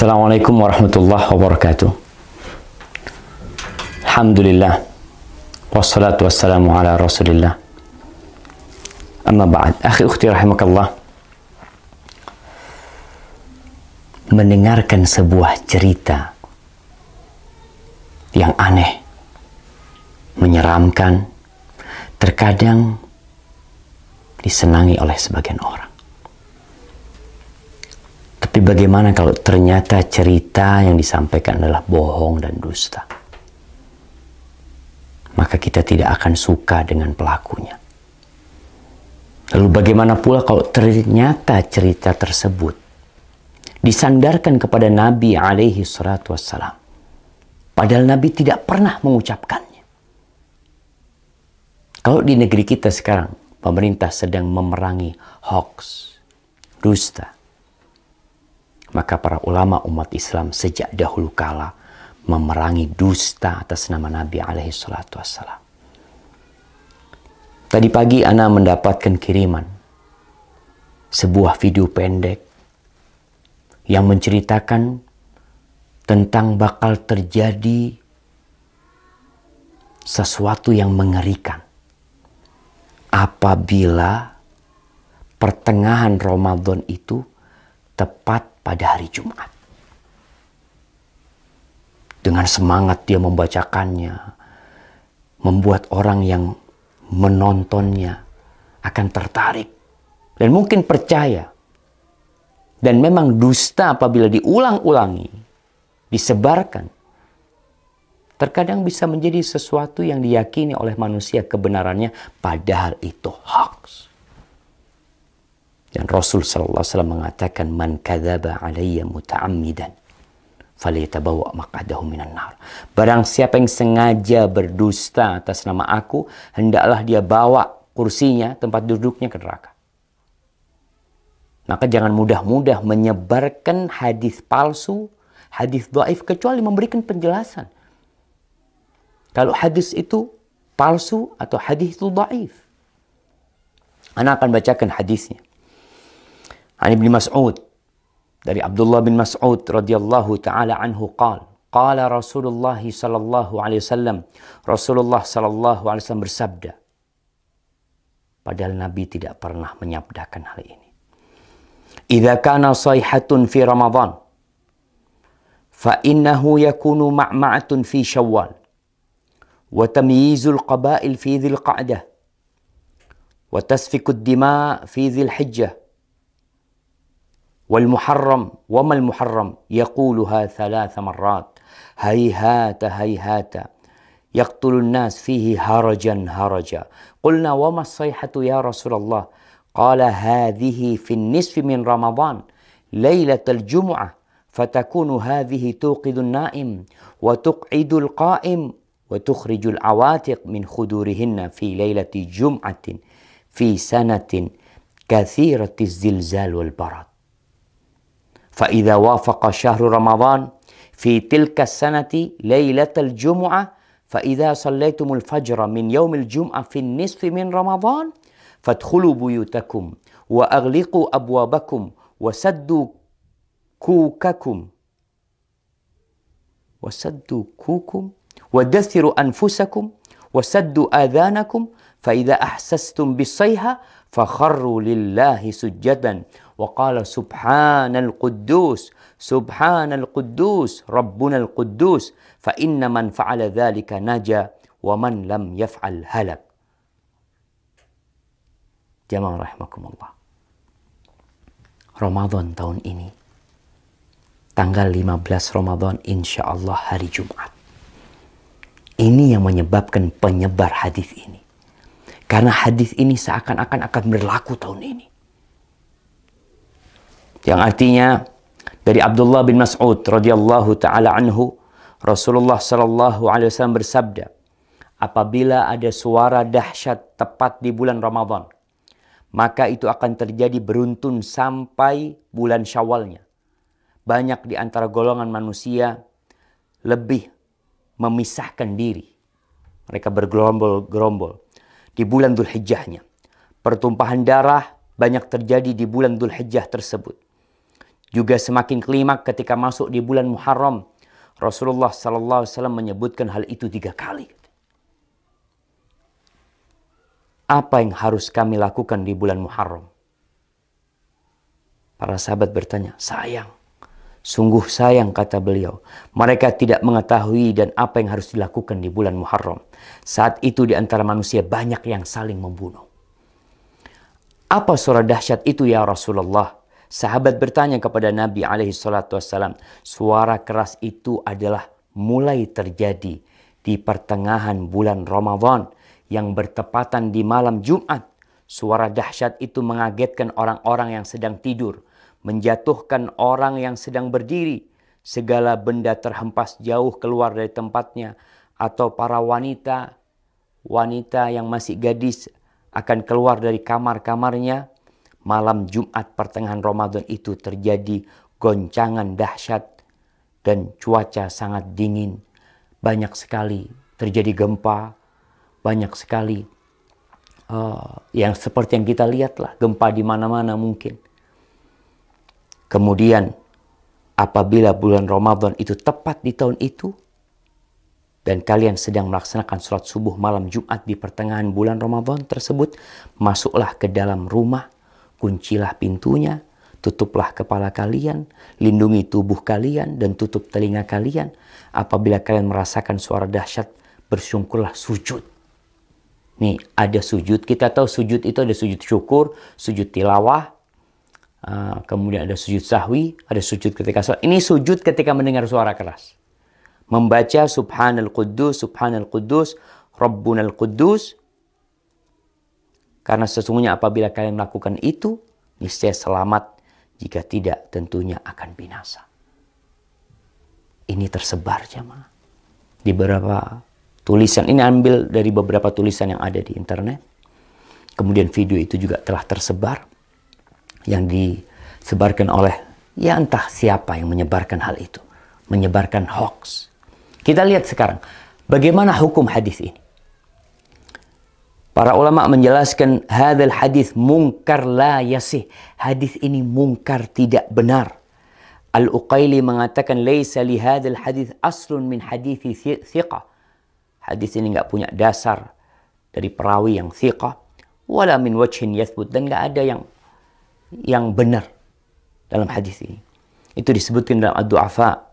Assalamualaikum warahmatullahi wabarakatuh. Alhamdulillah. Wassalatu wassalamu ala rasulillah. Amma ba'd. Akhi ukhti rahimakallah. Mendengarkan sebuah cerita yang aneh, menyeramkan, terkadang disenangi oleh sebagian orang. Tapi bagaimana kalau ternyata cerita yang disampaikan adalah bohong dan dusta? Maka kita tidak akan suka dengan pelakunya. Lalu bagaimana pula kalau ternyata cerita tersebut disandarkan kepada Nabi alaihi salatu wassalam, padahal Nabi tidak pernah mengucapkannya? Kalau di negeri kita sekarang, pemerintah sedang memerangi hoax, dusta, maka para ulama umat Islam sejak dahulu kala memerangi dusta atas nama Nabi alaihi salatu wassalam. Tadi pagi ana mendapatkan kiriman sebuah video pendek yang menceritakan tentang bakal terjadi sesuatu yang mengerikan apabila pertengahan Ramadan itu tepat pada hari Jumat. Dengan semangat dia membacakannya, membuat orang yang menontonnya akan tertarik dan mungkin percaya. Dan memang dusta apabila diulang-ulangi, disebarkan, terkadang bisa menjadi sesuatu yang diyakini oleh manusia kebenarannya, padahal itu hoax. Dan Rasul sallallahu alaihi wasallam mengatakan, "Man kadzaba alayya muta'ammidan falyatabawa maq'adahu minan nar." Barang siapa yang sengaja berdusta atas nama aku, hendaklah dia bawa kursinya, tempat duduknya ke neraka. Maka jangan mudah-mudah menyebarkan hadis palsu, hadis dhaif, kecuali memberikan penjelasan. Kalau hadis itu palsu atau hadis itu dhaif. Ana akan bacakan hadisnya. An Ibnu Mas'ud, dari Abdullah bin Mas'ud radhiyallahu taala anhu qala Rasulullah sallallahu alaihi wasallam, Rasulullah sallallahu alaihi wasallam bersabda, padahal Nabi tidak pernah menyabdakan hal ini. Idza kana sayhatun fi Ramadan fa innahu yakunu ma'ma'atun fi Syawal wa tamyizul qabail fi Dzil Qa'dah wa tasfikud dima fi Dzil Hijjah والمحرم وما المحرم يقولها 3 مرات هيهات هيهات يقتل الناس فيه هرجا هرجا قلنا وما الصيحة يا رسول الله قال هذه في النصف من رمضان ليلة الجمعة فتكون هذه توقظ النائم وتقعد القائم وتخرج العواتق من خدورهن في ليلة جمعة في سنة كثيرة الزلزال والبرد فإذا وافق شهر رمضان في تلك السنة ليلة الجمعة فإذا صليتم الفجر من يوم الجمعة في النصف من رمضان فادخلوا بيوتكم وأغلقوا أبوابكم وسدوا كوكم ودثروا أنفسكم وسدوا آذانكم فإذا أحسستم بالصيحة فخروا لله سجدا وقال سبحان القدوس ربنا القدوس فإن من فعل ذلك نجا ومن لم يفعل هلك. Jamaah rahimakumullah. Ramadan tahun ini, tanggal 15 Ramadan, insya Allah hari Jumat. Ini yang menyebabkan penyebar hadis ini. Karena hadis ini seakan-akan akan berlaku tahun ini. Yang artinya dari Abdullah bin Mas'ud radhiyallahu taala anhu, Rasulullah sallallahu alaihi wasallam bersabda, apabila ada suara dahsyat tepat di bulan Ramadan, maka itu akan terjadi beruntun sampai bulan Syawalnya. Banyak di antara golongan manusia lebih memisahkan diri. Mereka bergerombol-gerombol di bulan Dzul Hijjahnya. Pertumpahan darah banyak terjadi di bulan Dzul Hijjah tersebut. juga semakin klimak ketika masuk di bulan Muharram. Rasulullah SAW menyebutkan hal itu 3 kali. Apa yang harus kami lakukan di bulan Muharram? Para sahabat bertanya, sayang. Sungguh sayang, kata beliau. Mereka tidak mengetahui dan apa yang harus dilakukan di bulan Muharram. Saat itu di antara manusia banyak yang saling membunuh. Apa suara dahsyat itu ya Rasulullah? Sahabat bertanya kepada Nabi SAW. Suara keras itu adalah mulai terjadi di pertengahan bulan Ramadan yang bertepatan di malam Jumat. Suara dahsyat itu mengagetkan orang-orang yang sedang tidur, menjatuhkan orang yang sedang berdiri. Segala benda terhempas jauh keluar dari tempatnya, atau para wanita yang masih gadis akan keluar dari kamar-kamarnya. Malam Jumat pertengahan Ramadan itu terjadi goncangan dahsyat dan cuaca sangat dingin. Banyak sekali terjadi gempa, banyak sekali yang seperti yang kita lihatlah, gempa di mana-mana mungkin. Kemudian apabila bulan Ramadan itu tepat di tahun itu, dan kalian sedang melaksanakan sholat subuh malam Jumat di pertengahan bulan Ramadan tersebut, masuklah ke dalam rumah, kuncilah pintunya, tutuplah kepala kalian, lindungi tubuh kalian, dan tutup telinga kalian. Apabila kalian merasakan suara dahsyat, bersyukurlah, sujud. Nih, ada sujud. Kita tahu sujud itu ada sujud syukur, sujud tilawah, kemudian ada sujud sahwi, ada sujud ketika sholat. Ini sujud ketika mendengar suara keras. Membaca Subhanal Quddus, Subhanal Quddus, Rabbunal Quddus. Karena sesungguhnya apabila kalian melakukan itu, niscaya selamat. Jika tidak, tentunya akan binasa. Ini tersebar jemaah di beberapa tulisan. Ini ambil dari beberapa tulisan yang ada di internet. Kemudian video itu juga telah tersebar, yang disebarkan oleh ya entah siapa yang menyebarkan hal itu, menyebarkan hoax. Kita lihat sekarang bagaimana hukum hadis ini. Para ulama menjelaskan hadzal hadis munkar la yasih. Hadis ini munkar, tidak benar. Al-Uqaili mengatakan laisa li hadzal hadis aslun min hadithi thiqah. Hadis ini enggak punya dasar dari perawi yang thiqah, wala min wajhin yathbut, dan enggak ada yang benar dalam hadis ini. Itu disebutkan dalam Ad-Du'afa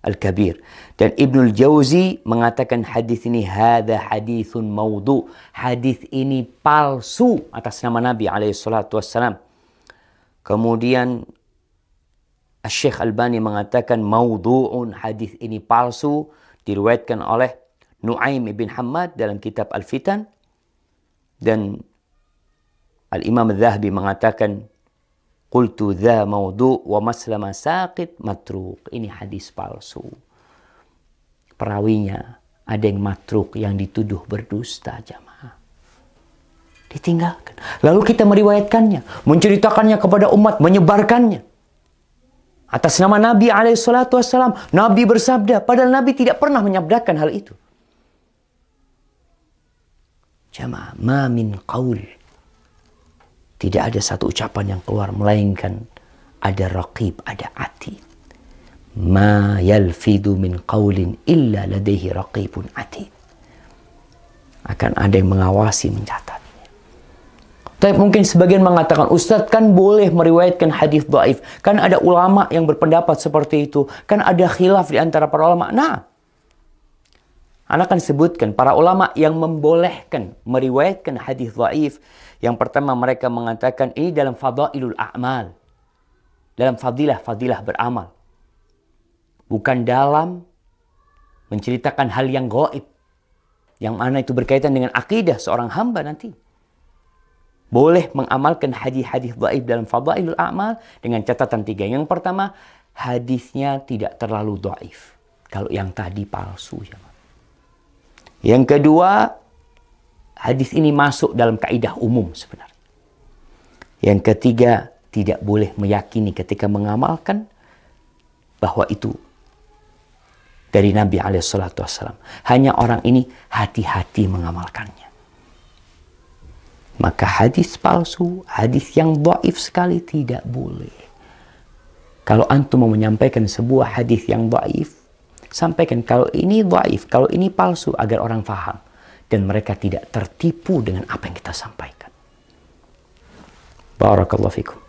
Al-Kabir. Dan Ibnul Jauzi mengatakan hadis ini hadza haditsun maudhu. Hadis ini palsu atas nama Nabi SAW. Kemudian Syekh Albani mengatakan maudhu'un, hadis ini palsu, diriwayatkan oleh Nuaim ibn Hammad dalam kitab Al-Fitan. Dan Al-Imam Al-Zahabi mengatakan qultu dha maudhu' wa maslama saqit matruk. Ini hadis palsu. Perawinya ada yang matruk, yang dituduh berdusta jamaah. Ditinggalkan. Lalu kita meriwayatkannya, menceritakannya kepada umat, menyebarkannya atas nama Nabi SAW. Nabi bersabda, padahal Nabi tidak pernah menyabdakan hal itu. Jamaah, ma min qaul, tidak ada satu ucapan yang keluar melainkan ada raqib, ada atid. Ma yalfidu min qaulin illa ladaihi raqibun atid. Akan ada yang mengawasi, mencatatnya. Tapi mungkin sebagian mengatakan, Ustadz kan boleh meriwayatkan hadis dhaif. Kan ada ulama yang berpendapat seperti itu. Kan ada khilaf di antara para ulama. Nah, Anda akan sebutkan para ulama yang membolehkan meriwayatkan hadis dhaif. Yang pertama, mereka mengatakan ini dalam fadailul a'mal, dalam fadilah beramal, bukan dalam menceritakan hal yang gaib, yang mana itu berkaitan dengan akidah seorang hamba nanti. Boleh mengamalkan hadis-hadis dhaif dalam fadailul a'mal dengan catatan 3. Yang pertama, hadisnya tidak terlalu dhaif. Kalau yang tadi palsu. Yang kedua, hadis ini masuk dalam kaidah umum sebenarnya. Yang ketiga, tidak boleh meyakini ketika mengamalkan bahwa itu dari Nabi SAW. Hanya orang ini hati-hati mengamalkannya. Maka hadis palsu, hadis yang dhaif sekali tidak boleh. Kalau antum mau menyampaikan sebuah hadis yang dhaif, sampaikan kalau ini dhaif, kalau ini palsu, agar orang faham dan mereka tidak tertipu dengan apa yang kita sampaikan. Barakallahu fikum.